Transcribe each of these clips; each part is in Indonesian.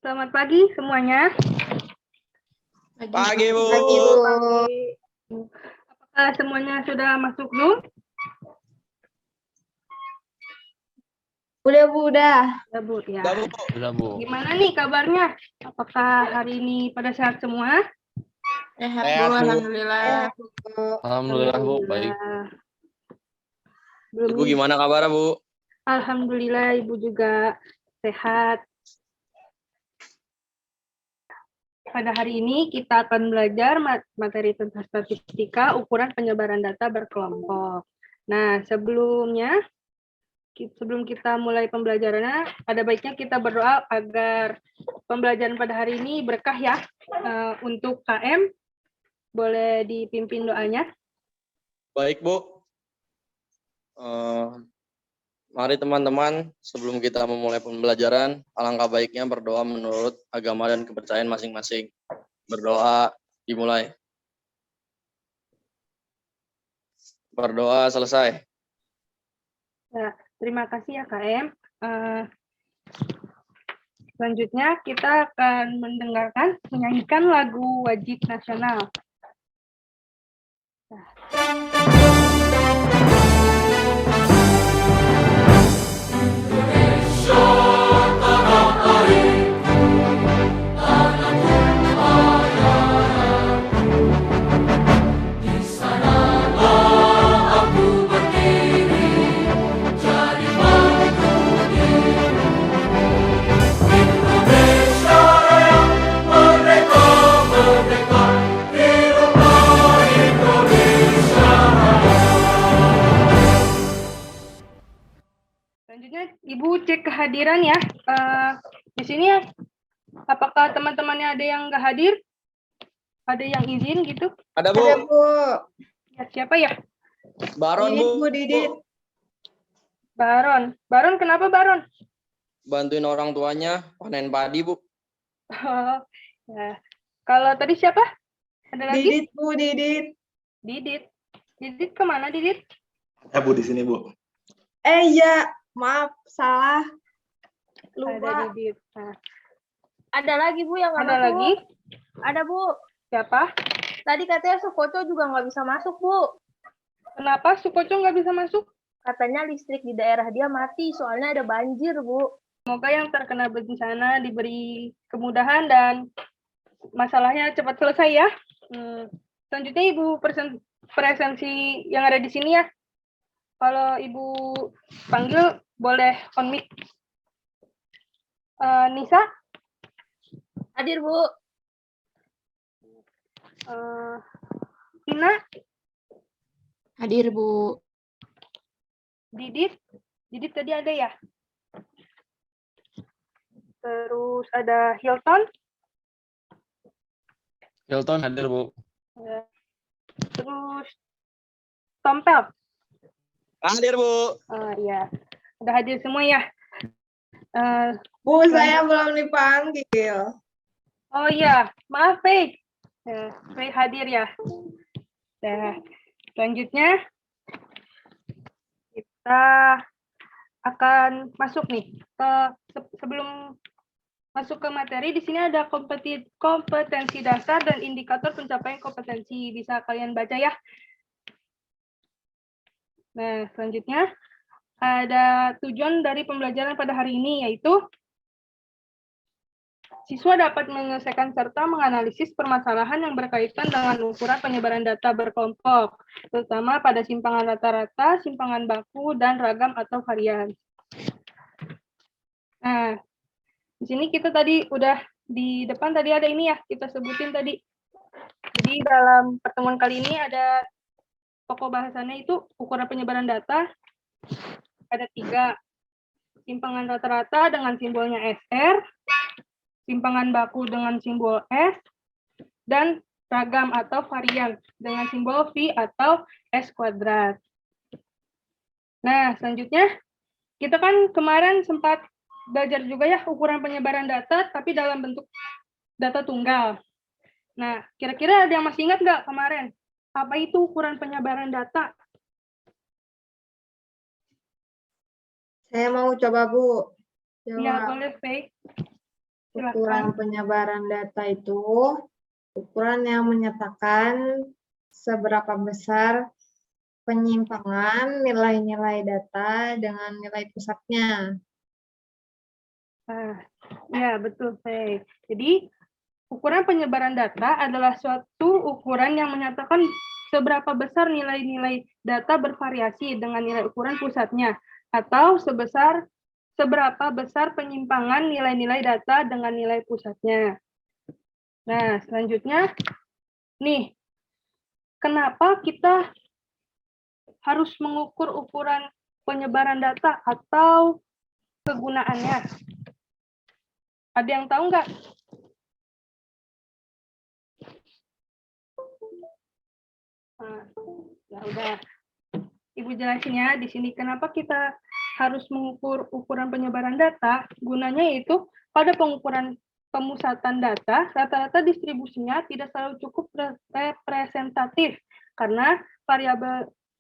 Selamat pagi semuanya. Pagi, Bu. Pagi, Bu. Pagi. Apakah semuanya sudah masuk Zoom? Udah, Bu, udah. Ya, Bu, ya. Udah, Bu. Udah, Bu. Gimana nih kabarnya? Apakah hari ini pada sehat semua? Sehat, Sehat, Bu. Bu. Alhamdulillah. Alhamdulillah, Bu. Baik. Ibu gimana kabarnya, Bu? Alhamdulillah, Ibu juga sehat. Pada hari ini kita akan belajar materi tentang statistika, ukuran penyebaran data berkelompok. Nah, sebelum kita mulai pembelajarannya, ada baiknya kita berdoa agar pembelajaran pada hari ini berkah ya. Untuk KM, boleh dipimpin doanya. Baik, Bu. Mari teman-teman, sebelum kita memulai pembelajaran, alangkah baiknya berdoa menurut agama dan kepercayaan masing-masing. Berdoa dimulai. Berdoa selesai. Ya, terima kasih ya KM. Selanjutnya kita akan menyanyikan lagu wajib nasional. Selanjutnya, Ibu cek kehadiran ya. Di sini ya, apakah teman-temannya ada yang nggak hadir? Ada yang izin gitu? Ada, Bu. Ada, Bu. Ya, siapa ya? Baron, Didit, Bu. Bu, Didit. Baron. Baron, kenapa Baron? Bantuin orang tuanya panen padi, Bu. Oh, ya. Kalau tadi siapa? Ada lagi? Didit, Bu, Didit. Didit. Didit kemana, Didit? Ya, Bu, di sini, Bu. Iya. Maaf, salah. Ada Lupa. Didit. Nah, Ada lagi, Bu, yang nggak ada masuk. lagi? Ada, Bu. Siapa? Tadi katanya Sukoco juga nggak bisa masuk, Bu. Kenapa Sukoco nggak bisa masuk? Katanya listrik di daerah dia mati, soalnya ada banjir, Bu. Semoga yang terkena bencana diberi kemudahan dan masalahnya cepat selesai ya. Selanjutnya Ibu presensi yang ada di sini ya. Kalau Ibu panggil boleh on mic. Nisa, Hadir, Bu. Ina, Hadir, Bu. Didit tadi ada ya. Terus ada Hilton. Hilton hadir, Bu. Terus Tompel. Hadir, Bu. Ya, udah hadir semua ya. Bu, saya belum dipanggil. Oh iya, maaf Faye. Faye hadir ya. Nah, selanjutnya kita akan masuk nih ke sebelum masuk ke materi. Di sini ada kompetensi dasar dan indikator pencapaian kompetensi. Bisa kalian baca ya. Nah, selanjutnya ada tujuan dari pembelajaran pada hari ini, yaitu siswa dapat menyelesaikan serta menganalisis permasalahan yang berkaitan dengan ukuran penyebaran data berkelompok, terutama pada simpangan rata-rata, simpangan baku, dan ragam atau varian. Nah, di sini kita tadi udah di depan tadi ada ini ya, kita sebutin tadi. Jadi dalam pertemuan kali ini ada pokok bahasannya itu ukuran penyebaran data. Ada 3. Simpangan rata-rata dengan simbolnya SR, simpangan baku dengan simbol S, dan ragam atau varian dengan simbol V atau S kuadrat. Nah, selanjutnya kita kan kemarin sempat belajar juga ya ukuran penyebaran data, tapi dalam bentuk data tunggal. Nah, kira-kira ada yang masih ingat nggak kemarin? Apa itu ukuran penyebaran data? Saya mau coba, Bu. Ya, Jawab. boleh, Faye. Ukuran penyebaran data itu ukuran yang menyatakan seberapa besar penyimpangan nilai-nilai data dengan nilai pusatnya. Nah, ya betul, Faye. Jadi, ukuran penyebaran data adalah suatu ukuran yang menyatakan seberapa besar nilai-nilai data bervariasi dengan nilai ukuran pusatnya, atau seberapa besar penyimpangan nilai-nilai data dengan nilai pusatnya. Nah, selanjutnya, nih, kenapa kita harus mengukur ukuran penyebaran data atau kegunaannya? Ada yang tahu nggak? Nah, ya udah. Ibu jelasin ya di sini kenapa kita harus mengukur ukuran penyebaran data. Gunanya itu pada pengukuran pemusatan data, rata-rata distribusinya tidak selalu cukup representatif karena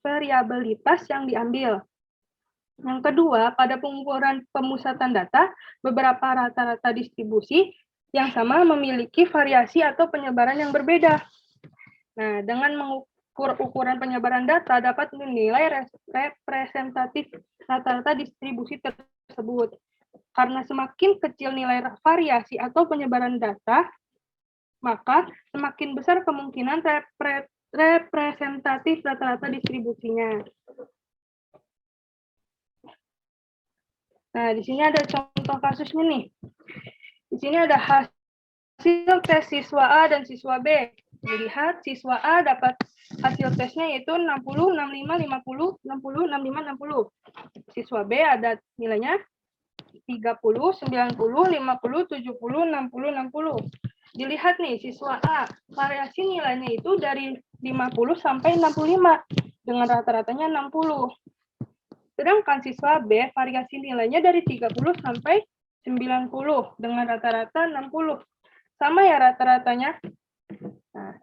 variabilitas yang diambil. Yang kedua, pada pengukuran pemusatan data, beberapa rata-rata distribusi yang sama memiliki variasi atau penyebaran yang berbeda. Nah, dengan mengukur ukuran penyebaran data dapat menilai representatif rata-rata distribusi tersebut. Karena semakin kecil nilai variasi atau penyebaran data, maka semakin besar kemungkinan representatif rata-rata distribusinya. Nah, di sini ada contoh kasusnya nih. Di sini ada hasil tes siswa A dan siswa B. Dilihat siswa A dapat hasil tesnya yaitu 60, 65, 50, 60, 65, 60. Siswa B ada nilainya 30, 90, 50, 70, 60, 60. Dilihat nih siswa A, variasi nilainya itu dari 50 sampai 65 dengan rata-ratanya 60. Sedangkan siswa B variasi nilainya dari 30 sampai 90 dengan rata-rata 60. Sama ya rata-ratanya. Nah,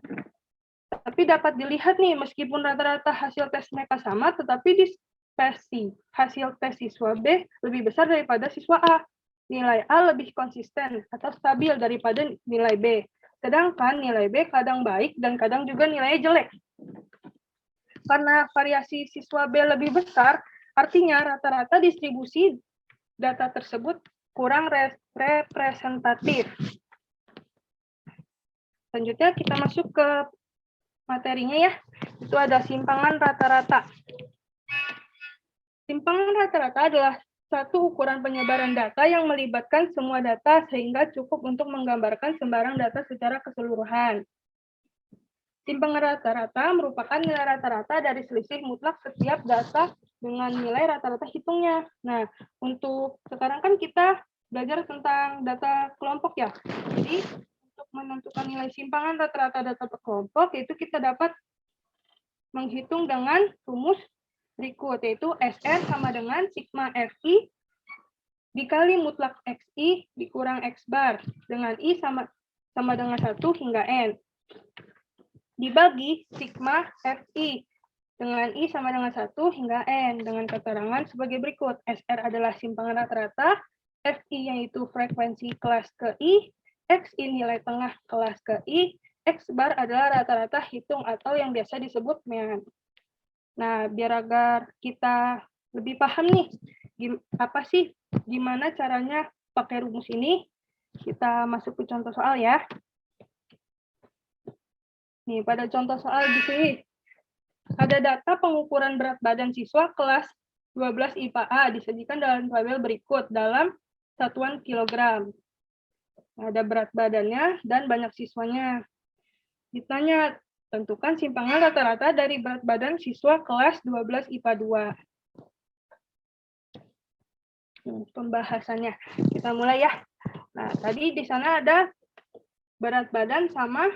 tapi dapat dilihat nih, meskipun rata-rata hasil tes mereka sama, tetapi dispersi hasil tes siswa B lebih besar daripada siswa A. Nilai A lebih konsisten atau stabil daripada nilai B. Sedangkan nilai B kadang baik dan kadang juga nilainya jelek. Karena variasi siswa B lebih besar, artinya rata-rata distribusi data tersebut kurang representatif. Selanjutnya kita masuk ke materinya ya. Itu ada simpangan rata-rata. Simpangan rata-rata adalah satu ukuran penyebaran data yang melibatkan semua data sehingga cukup untuk menggambarkan sembarang data secara keseluruhan. Simpangan rata-rata merupakan nilai rata-rata dari selisih mutlak setiap data dengan nilai rata-rata hitungnya. Nah, untuk sekarang kan kita belajar tentang data kelompok ya. Jadi, untuk menentukan nilai simpangan rata-rata data per kelompok, itu kita dapat menghitung dengan rumus berikut, yaitu SR sama dengan sigma FI dikali mutlak XI dikurang X bar, dengan I sama dengan 1 hingga N. Dibagi sigma FI dengan I sama dengan 1 hingga N dengan keterangan sebagai berikut. SR adalah simpangan rata-rata, FI yaitu frekuensi kelas ke I, XI nilai tengah kelas ke I, X bar adalah rata-rata hitung atau yang biasa disebut mean. Nah, biar agar kita lebih paham nih, apa sih, gimana caranya pakai rumus ini, kita masuk ke contoh soal ya. Nih, pada contoh soal di sini, ada data pengukuran berat badan siswa kelas 12 IPA A disajikan dalam tabel berikut dalam satuan kilogram. Ada berat badannya dan banyak siswanya. Ditanya, tentukan simpangan rata-rata dari berat badan siswa kelas 12 IPA 2. Pembahasannya. Kita mulai ya. Nah, tadi di sana ada berat badan sama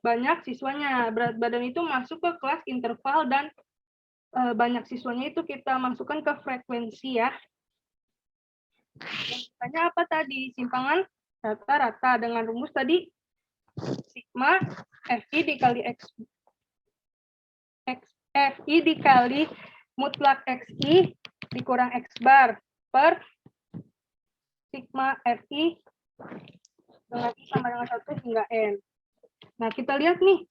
banyak siswanya. Berat badan itu masuk ke kelas interval dan banyak siswanya itu kita masukkan ke frekuensi ya. Tanya apa tadi? Simpangan rata-rata dengan rumus tadi sigma FI dikali FI dikali mutlak XI dikurang X bar per sigma FI dengan I sama dengan 1 hingga N. Nah, kita lihat nih,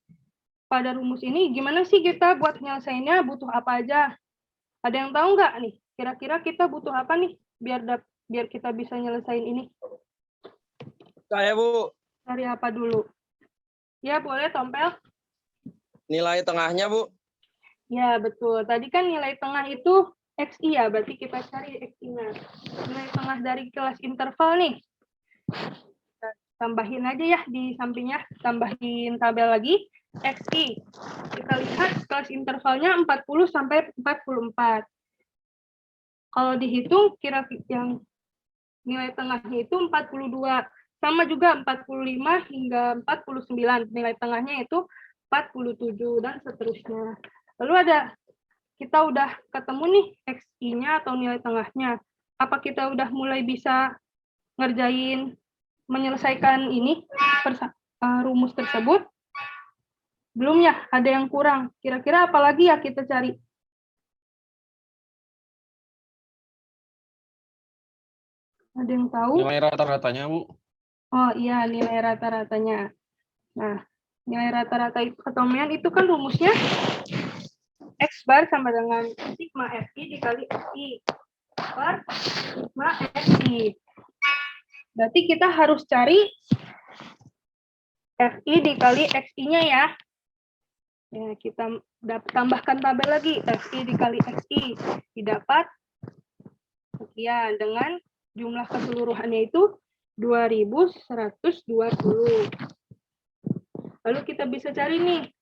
pada rumus ini gimana sih kita buat nyelesainnya, butuh apa aja? Ada yang tahu nggak nih? Kira-kira kita butuh apa nih biar kita bisa nyelesain ini? Saya, Bu. Cari apa dulu? Ya, boleh, Tompel. Nilai tengahnya, Bu. Ya, betul. Tadi kan nilai tengah itu XI ya, berarti kita cari XI-nya. Nilai tengah dari kelas interval nih. Kita tambahin aja ya di sampingnya, tambahin tabel lagi. XI. Kita lihat kelas intervalnya 40 sampai 44. Kalau dihitung kira-kira yang nilai tengahnya itu 42. Sama juga 45 hingga 49. Nilai tengahnya itu 47 dan seterusnya. Lalu kita udah ketemu nih XI-nya atau nilai tengahnya. Apa kita udah mulai bisa menyelesaikan ini rumus tersebut? Belum ya, ada yang kurang. Kira-kira apa lagi ya kita cari? Ada yang tahu? Nilai rata-ratanya, Bu. Oh iya, nilai rata-ratanya. Nah, nilai rata-rata itu ketemuan itu kan rumusnya X bar sama dengan sigma FI dikali FI per sigma FI. Berarti kita harus cari FI dikali XI-nya ya. Ya, kita tambahkan tabel lagi. FI dikali XI didapat sekian dengan jumlah keseluruhannya itu 2120. Lalu kita bisa cari nih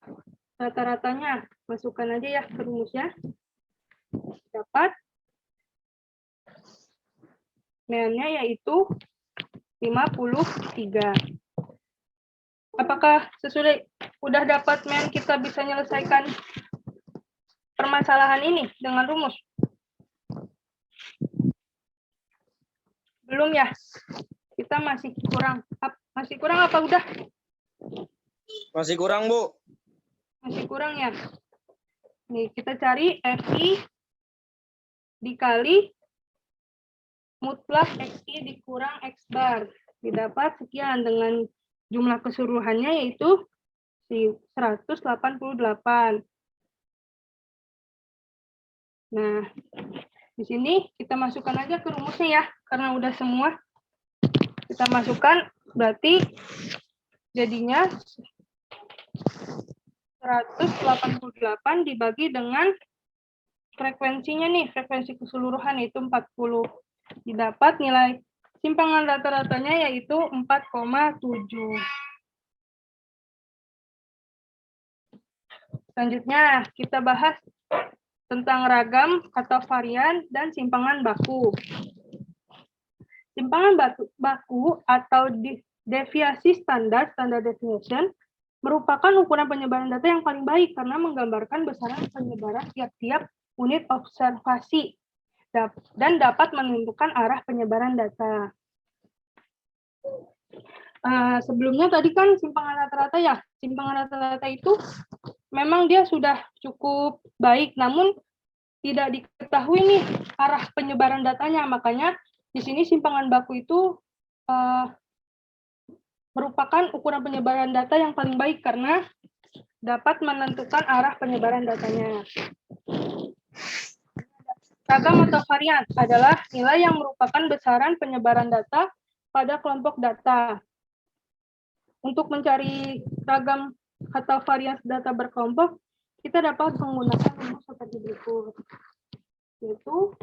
rata-ratanya. Masukkan aja ya ke rumusnya. Dapat NaN-nya yaitu 53. Apakah sesudah udah dapat NaN kita bisa menyelesaikan permasalahan ini dengan rumus? Belum ya? Kita masih kurang. Masih kurang apa udah? Masih kurang, Bu. Masih kurang ya? Nih, kita cari FI dikali mutlak XI dikurang X bar. Didapat sekian dengan jumlah keseluruhannya yaitu 188. Nah, di sini kita masukkan aja ke rumusnya ya, karena udah semua. Kita masukkan, berarti jadinya 188 dibagi dengan frekuensinya nih, frekuensi keseluruhan itu 40. Didapat nilai simpangan rata-ratanya yaitu 4,7. Selanjutnya, kita bahas tentang ragam atau varian dan simpangan baku. Simpangan baku atau deviasi standar, standard deviation, merupakan ukuran penyebaran data yang paling baik karena menggambarkan besaran penyebaran tiap-tiap unit observasi dan dapat menentukan arah penyebaran data. Sebelumnya tadi kan simpangan rata-rata ya, simpangan rata-rata itu memang dia sudah cukup baik, namun tidak diketahui nih arah penyebaran datanya, makanya di sini simpangan baku itu merupakan ukuran penyebaran data yang paling baik karena dapat menentukan arah penyebaran datanya. Ragam atau varian adalah nilai yang merupakan besaran penyebaran data pada kelompok data. Untuk mencari ragam atau varian data berkelompok, kita dapat menggunakan rumus seperti berikut. Yaitu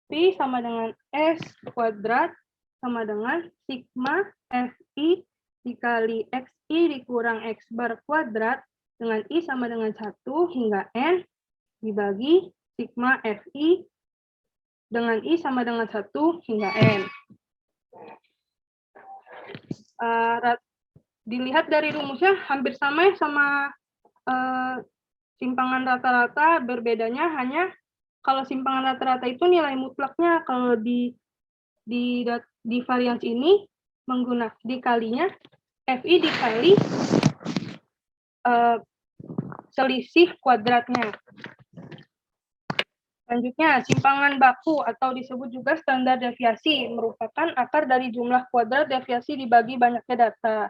Pi sama dengan S kuadrat sama dengan sigma FI dikali XI dikurang X bar kuadrat dengan I sama dengan 1 hingga N dibagi sigma FI dengan I sama dengan 1 hingga N. Dilihat dari rumusnya hampir sama ya sama simpangan rata-rata, berbedanya hanya kalau simpangan rata-rata itu nilai mutlaknya, kalau di varians ini menggunakan dikalinya FI dikali selisih kuadratnya. Selanjutnya, simpangan baku atau disebut juga standar deviasi merupakan akar dari jumlah kuadrat deviasi dibagi banyaknya data.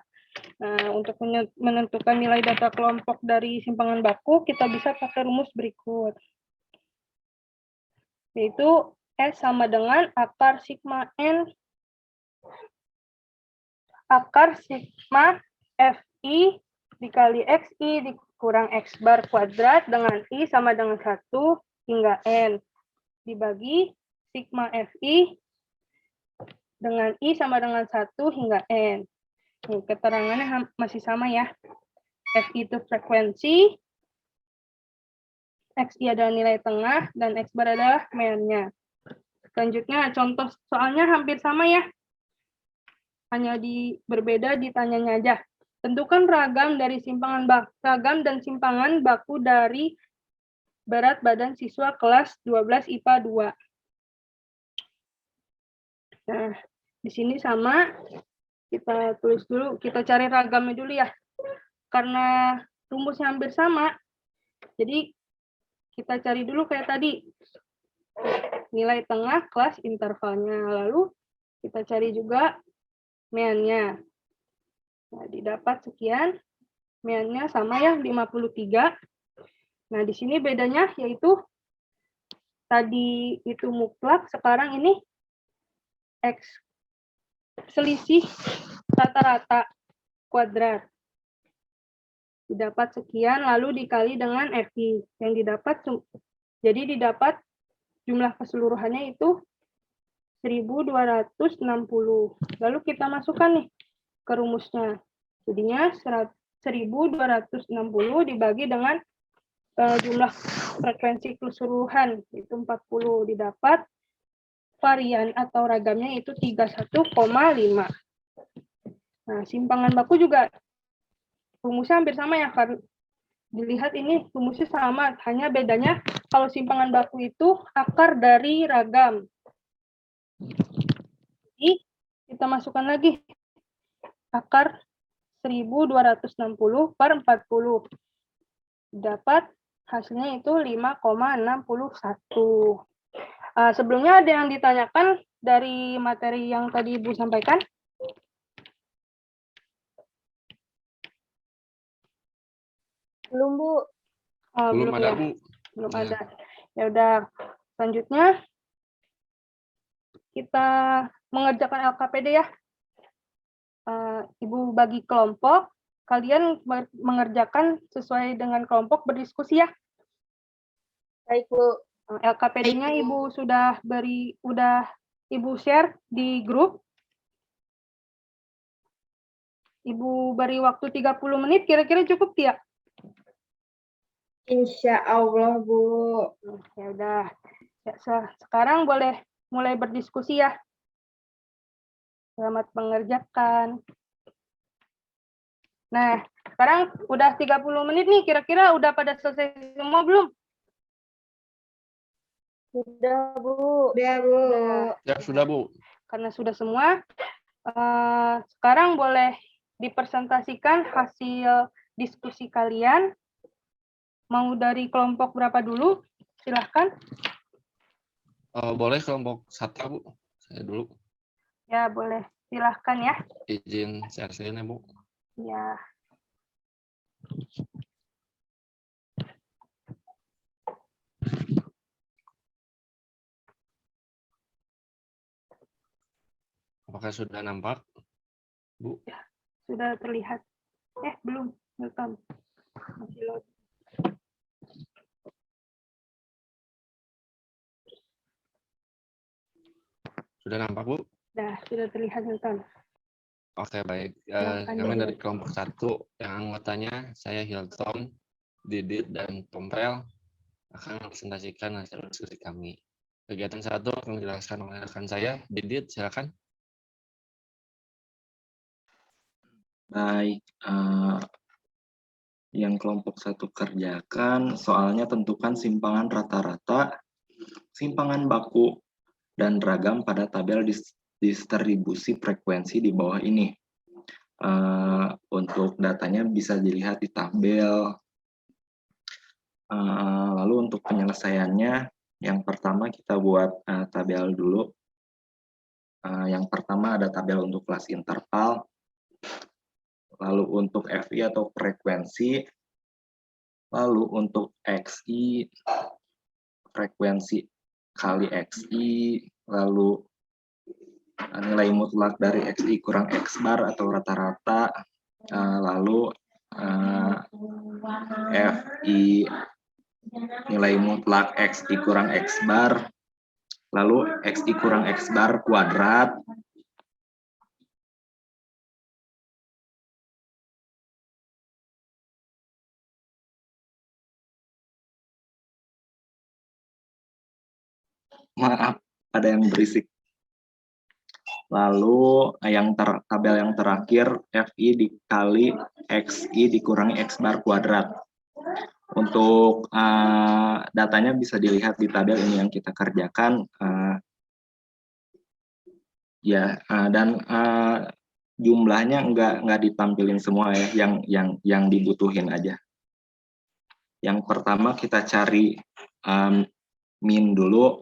Nah, untuk menentukan nilai data kelompok dari simpangan baku, kita bisa pakai rumus berikut. Yaitu S sama dengan akar sigma N akar sigma FI dikali XI dikurang X bar kuadrat dengan I sama dengan 1 hingga N dibagi sigma FI dengan I sama dengan 1 hingga N. Nih, keterangannya masih sama ya. FI itu frekuensi, XI adalah nilai tengah, dan X bar adalah meannya. Selanjutnya, contoh soalnya hampir sama ya. Hanya berbeda ditanyanya aja. Tentukan ragam dari ragam dan simpangan baku dari berat badan siswa kelas 12 IPA 2. Nah, di sini sama. Kita tulis dulu, kita cari ragamnya dulu ya. Karena rumusnya hampir sama, jadi kita cari dulu kayak tadi. Nilai tengah kelas intervalnya. Lalu kita cari juga meannya. Nah, didapat sekian. Meannya sama ya, 53. Nah, di sini bedanya yaitu tadi itu mutlak, sekarang ini X selisih rata-rata kuadrat. Didapat sekian, lalu dikali dengan FI. Yang didapat, jadi didapat jumlah keseluruhannya itu 1260. Lalu kita masukkan nih ke rumusnya. Jadinya 1260 dibagi dengan jumlah frekuensi keseluruhan, itu 40. Didapat varian atau ragamnya itu 31,5. Nah, simpangan baku juga rumusnya hampir sama ya, karena dilihat ini rumusnya sama, hanya bedanya kalau simpangan baku itu akar dari ragam. Jadi kita masukkan lagi akar 1260 per 40. Dapat hasilnya itu 5,61. Sebelumnya ada yang ditanyakan dari materi yang tadi Ibu sampaikan? Belum, Bu. Belum ada, ya? Bu. Belum Ya. ada. Ya udah, selanjutnya kita mengerjakan LKPD ya. Ibu bagi kelompok, kalian mengerjakan sesuai dengan kelompok, berdiskusi ya. Baik, Bu. LKPD-nya Ibu sudah Ibu share di grup. Ibu beri waktu 30 menit, kira-kira cukup tidak? Insya Allah, Bu. Ya udah. Ya, sekarang boleh mulai berdiskusi ya. Selamat mengerjakan. Nah, sekarang udah 30 menit nih, kira-kira udah pada selesai semua belum? Sudah, Bu. Udah, Bu. Ya, sudah, Bu. Karena sudah semua, sekarang boleh dipresentasikan hasil diskusi kalian. Mau dari kelompok berapa dulu? Silahkan. Boleh kelompok 1, Bu. Saya dulu. Ya, boleh. Silahkan ya. Izin share screen ya, Bu. Ya. Apakah sudah nampak, Bu? Sudah terlihat. Belum. Welcome. Masih load. Sudah nampak, Bu? Sudah terlihat, Hilton. Oke, baik. Silakan, Kami Bu. dari kelompok 1, yang anggotanya saya Hilton, Didit, dan Tompel akan mempresentasikan hasil diskusi kami. Kegiatan 1 akan dijelaskan oleh rekan saya, Didit, silakan. Baik, yang kelompok 1 kerjakan, soalnya tentukan simpangan rata-rata, simpangan baku, dan ragam pada tabel distribusi frekuensi di bawah ini. Untuk datanya bisa dilihat di tabel. Lalu untuk penyelesaiannya, Yang pertama kita buat tabel dulu. Yang pertama ada tabel untuk kelas interval, lalu untuk FI atau frekuensi, lalu untuk XI, frekuensi kali XI, lalu nilai mutlak dari XI kurang X bar atau rata-rata, lalu FI nilai mutlak XI kurang X bar, lalu XI kurang X bar kuadrat, maaf ada yang berisik. Lalu tabel yang terakhir FI dikali XI dikurangi X bar kuadrat. Untuk datanya bisa dilihat di tabel ini yang kita kerjakan. Dan jumlahnya nggak ditampilin semua ya, yang dibutuhin aja. Yang pertama kita cari min dulu.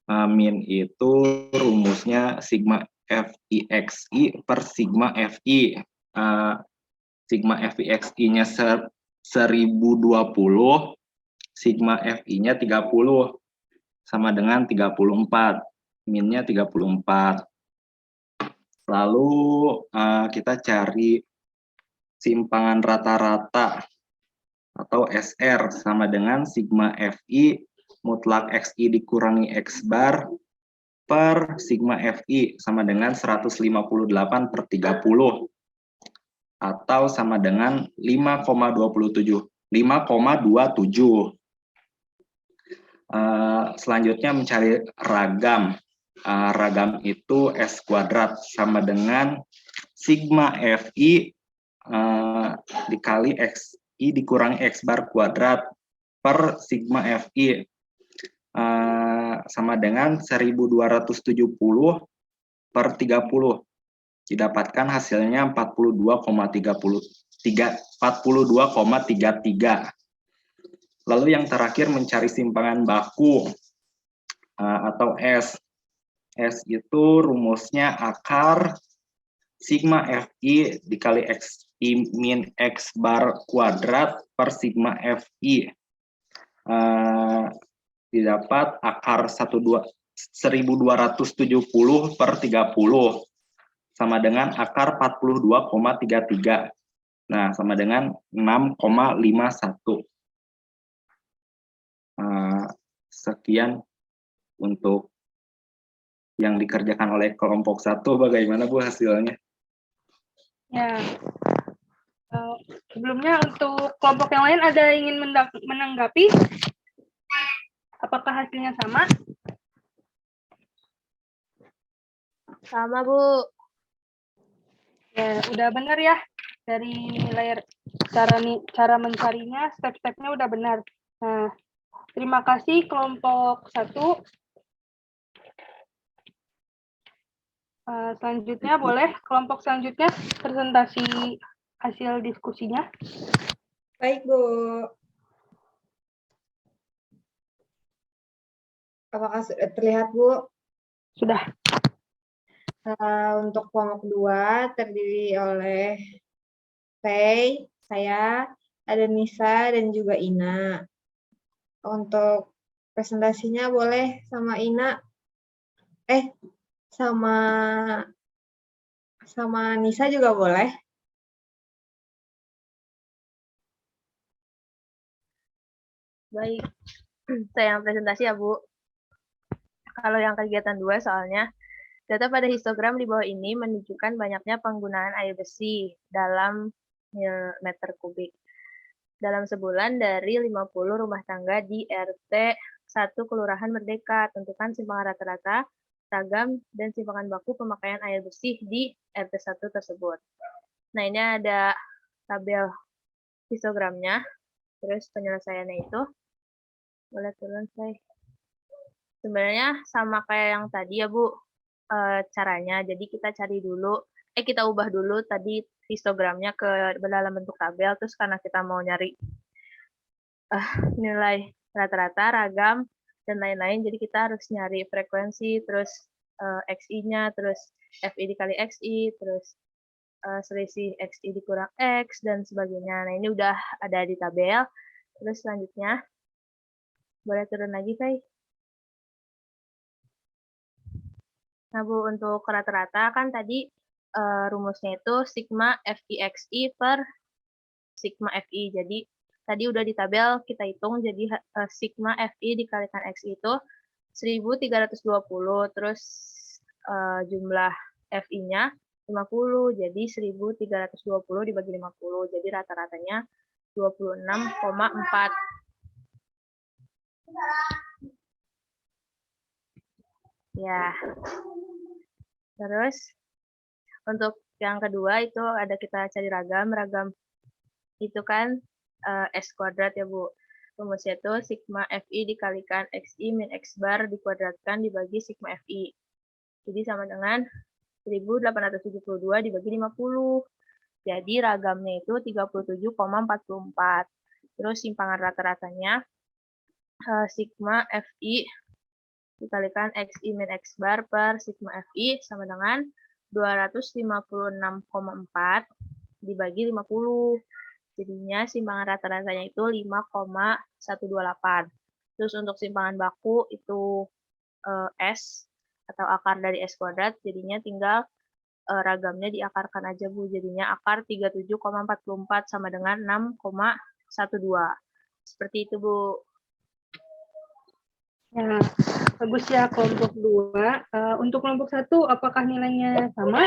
Min itu rumusnya sigma FIXI per sigma FI. Sigma FIXI-nya 1020, sigma FI-nya 30, sama dengan 34. Min-nya 34. Lalu kita cari simpangan rata-rata atau SR sama dengan sigma FI mutlak XI dikurangi X bar per sigma FI sama dengan 158 per 30 atau sama dengan 5,27. Selanjutnya mencari ragam. Ragam itu S kuadrat sama dengan sigma FI dikali XI dikurangi X bar kuadrat per sigma FI sama dengan 1270 per 30. Didapatkan hasilnya 42,33. Lalu yang terakhir mencari simpangan baku atau S. S itu rumusnya akar sigma FI dikali XI min X bar kuadrat per sigma FI. Didapat akar 1270 per 30 sama dengan akar 42,33. Nah, sama dengan 6,51. Sekian untuk yang dikerjakan oleh kelompok 1. Bagaimana Bu hasilnya? Ya. Sebelumnya untuk kelompok yang lain ada ingin menanggapi? Apakah hasilnya sama? Sama, Bu. Ya, udah benar ya. Dari nilai cara mencarinya, step-stepnya udah benar. Nah, terima kasih kelompok 1. Selanjutnya boleh kelompok selanjutnya presentasi hasil diskusinya. Baik, Bu. Apakah sudah terlihat, Bu? Sudah. Untuk kelompok 2 terdiri oleh Fei, saya, ada Nisa, dan juga Ina. Untuk presentasinya boleh sama Ina. Sama Nisa juga boleh. Baik. Saya yang presentasi ya, Bu. Kalau yang kegiatan 2 soalnya, data pada histogram di bawah ini menunjukkan banyaknya penggunaan air bersih dalam meter kubik. Dalam sebulan dari 50 rumah tangga di RT 1 Kelurahan Merdeka. Tentukan simpangan rata-rata, ragam, dan simpangan baku pemakaian air bersih di RT 1 tersebut. Nah, ini ada tabel histogramnya, terus penyelesaiannya itu. Boleh turun, saya. Sebenarnya sama kayak yang tadi ya, Bu, caranya. Jadi kita cari dulu, kita ubah dulu tadi histogramnya ke dalam bentuk tabel, terus karena kita mau nyari nilai rata-rata, ragam, dan lain-lain. Jadi kita harus nyari frekuensi, terus XI-nya, terus FI dikali XI, terus selisih XI dikurang X, dan sebagainya. Nah, ini udah ada di tabel. Terus selanjutnya, boleh turun lagi, Fai. Nah, Bu, untuk rata-rata kan tadi rumusnya itu sigma FIXI per sigma FI. Jadi, tadi udah di tabel kita hitung, jadi sigma FI dikalikan XI itu 1320, terus jumlah FI-nya 50, jadi 1320 dibagi 50, jadi rata-ratanya 26,4. Ya, terus untuk yang kedua itu ada kita cari ragam. Ragam itu kan S kuadrat ya, Bu. Rumusnya itu sigma FI dikalikan XI min X bar dikuadratkan dibagi sigma FI. Jadi sama dengan 1872 dibagi 50. Jadi ragamnya itu 37,44. Terus simpangan rata-ratanya sigma FI dikalikan XI min X bar per sigma FI sama dengan 256,4 dibagi 50. Jadinya simpangan rata-ratanya itu 5,128. Terus untuk simpangan baku itu S atau akar dari S kuadrat, jadinya tinggal ragamnya diakarkan aja, Bu. Jadinya akar 37,44 sama dengan 6,12. Seperti itu, Bu. Ya, bagus ya kelompok 2. Untuk kelompok 1, apakah nilainya sama?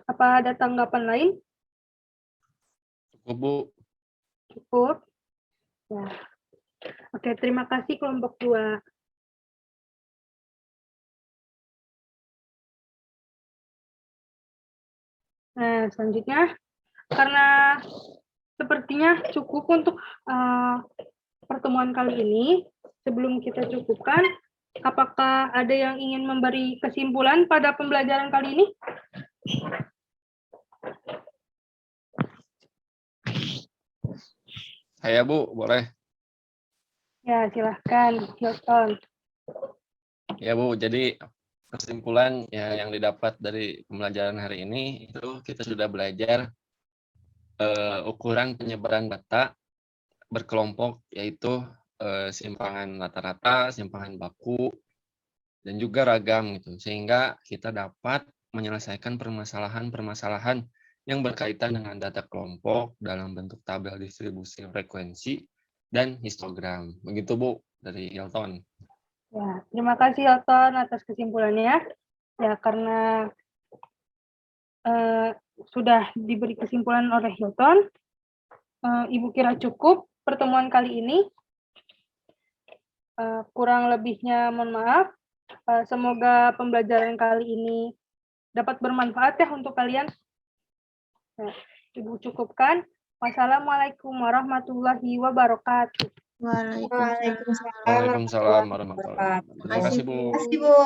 Apa ada tanggapan lain? Cukup, Bu. Cukup. Ya. Oke, terima kasih kelompok 2. Nah, selanjutnya, karena sepertinya cukup untuk pertemuan kali ini, sebelum kita cukupkan, apakah ada yang ingin memberi kesimpulan pada pembelajaran kali ini? Saya, Bu, boleh. Ya, silahkan, Hilton. Ya, Bu, jadi kesimpulan ya yang didapat dari pembelajaran hari ini itu kita sudah belajar ukuran penyebaran data berkelompok, yaitu simpangan rata-rata, simpangan baku, dan juga ragam gitu, sehingga kita dapat menyelesaikan permasalahan-permasalahan yang berkaitan dengan data kelompok dalam bentuk tabel distribusi frekuensi dan histogram. Begitu, Bu, dari Hilton. Ya, terima kasih Hilton atas kesimpulannya. Ya, karena sudah diberi kesimpulan oleh Hilton, Ibu kira cukup pertemuan kali ini. Kurang lebihnya mohon maaf. Semoga pembelajaran kali ini dapat bermanfaat ya untuk kalian. Nah, Ibu cukupkan. Wassalamualaikum warahmatullahi wabarakatuh. Waalaikumsalam. Waalaikumsalam warahmatullahi wabarakatuh. Terima kasih, Bu. Terima kasih, Bu.